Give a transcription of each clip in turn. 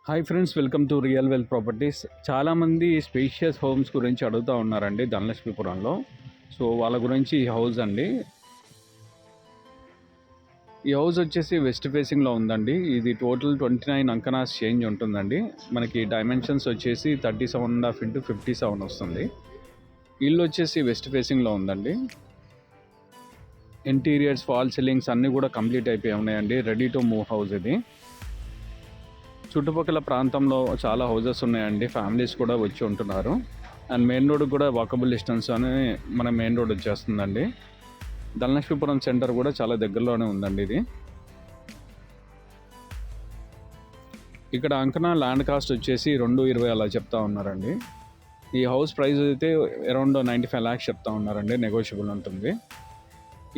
Hi friends, welcome to real wealth properties. చాలామంది spacious homes గురించి అడుగుతూ ఉన్నారండి ధనలక్ష్మీపురంలో. సో వాళ్ళ గురించి ఈ హౌస్ అండి. ఈ హౌస్ వచ్చేసి వెస్ట్ ఫేసింగ్లో ఉందండి. ఇది టోటల్ 29 అంకనాస్ చేంజ్ ఉంటుందండి. మనకి డైమెన్షన్స్ వచ్చేసి 37.5 ఇంటూ 57 వస్తుంది. ఇల్లు వచ్చేసి వెస్ట్ ఫేసింగ్లో ఉందండి. ఇంటీరియర్స్, ఫాల్ సీలింగ్స్ అన్నీ కూడా కంప్లీట్ అయిపోయి ఉన్నాయండి. రెడీ టు మూవ్ హౌస్ ఇది. చుట్టుపక్కల ప్రాంతంలో చాలా హౌజెస్ ఉన్నాయండి. ఫ్యామిలీస్ కూడా వచ్చి ఉంటున్నారు. అండ్ మెయిన్ రోడ్ కూడా వాకబుల్ డిస్టెన్స్ అని మన మెయిన్ రోడ్ వచ్చేస్తుందండి. ధనలక్ష్మీపురం సెంటర్ కూడా చాలా దగ్గరలోనే ఉందండి ఇది. ఇక్కడ అంకనా ల్యాండ్ కాస్ట్ వచ్చేసి 220 అలా చెప్తా ఉన్నారండి. ఈ హౌస్ ప్రైస్ అయితే అరౌండ్ 95 lakhs చెప్తా ఉన్నారండి. నెగోషియబుల్ ఉంటుంది.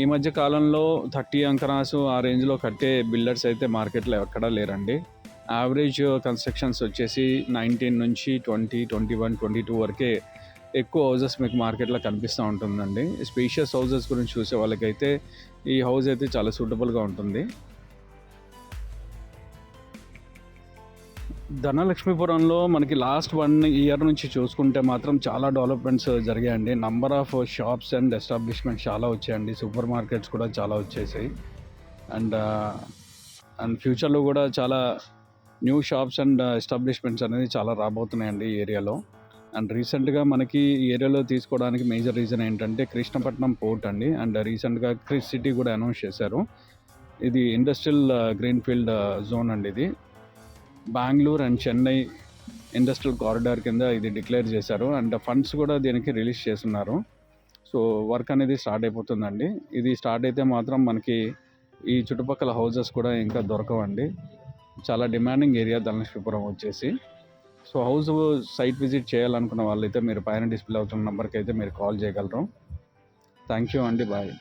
ఈ మధ్య కాలంలో 30 అంకనాస్ ఆ రేంజ్లో కట్టే బిల్డర్స్ అయితే మార్కెట్లో ఎక్కడా లేరండి. యావరేజ్ కన్స్ట్రక్షన్స్ వచ్చేసి 19 నుంచి 20, 21, 22 వరకే ఎక్కువ హౌజెస్ మీకు మార్కెట్లో కనిపిస్తూ ఉంటుందండి. స్పేషియస్ హౌజెస్ గురించి చూసే వాళ్ళకైతే ఈ హౌస్ అయితే చాలా సూటబుల్గా ఉంటుంది. ధనలక్ష్మీపురంలో మనకి లాస్ట్ 1 year నుంచి చూసుకుంటే మాత్రం చాలా డెవలప్మెంట్స్ జరిగాయండి. Number of shops and establishments చాలా వచ్చాయండి. సూపర్ మార్కెట్స్ కూడా చాలా వచ్చేసాయి. అండ్ ఫ్యూచర్లో కూడా చాలా న్యూ షాప్స్ అండ్ ఎస్టాబ్లిష్మెంట్స్ అనేది చాలా రాబోతున్నాయండి ఈ ఏరియాలో. అండ్ రీసెంట్గా మనకి ఈ ఏరియాలో తీసుకోవడానికి మేజర్ రీజన్ ఏంటంటే కృష్ణపట్నం పోర్ట్ అండి. అండ్ రీసెంట్గా క్రిస్ సిటీ కూడా అనౌన్స్ చేశారు. ఇది ఇండస్ట్రియల్ గ్రీన్ఫీల్డ్ జోన్ అండి. ఇది Bengaluru and Chennai industrial corridor కింద ఇది డిక్లేర్ చేశారు. అండ్ ఫండ్స్ కూడా దీనికి రిలీజ్ చేస్తున్నారు. సో వర్క్ అనేది స్టార్ట్ అయిపోతుందండి. ఇది స్టార్ట్ అయితే మాత్రం మనకి ఈ చుట్టుపక్కల హౌజెస్ కూడా ఇంకా దొరకవండి. చాలా డిమాండింగ్ ఏరియా ధనలక్ష్మీపురం వచ్చేసి. సో హౌస్ సైట్ విజిట్ చేయాలనుకున్న వాళ్ళైతే మీరు పైన డిస్ప్లే అవుతున్న నెంబర్కి అయితే మీరు కాల్ చేయగలరు. థ్యాంక్ యూ అండి. బాయ్.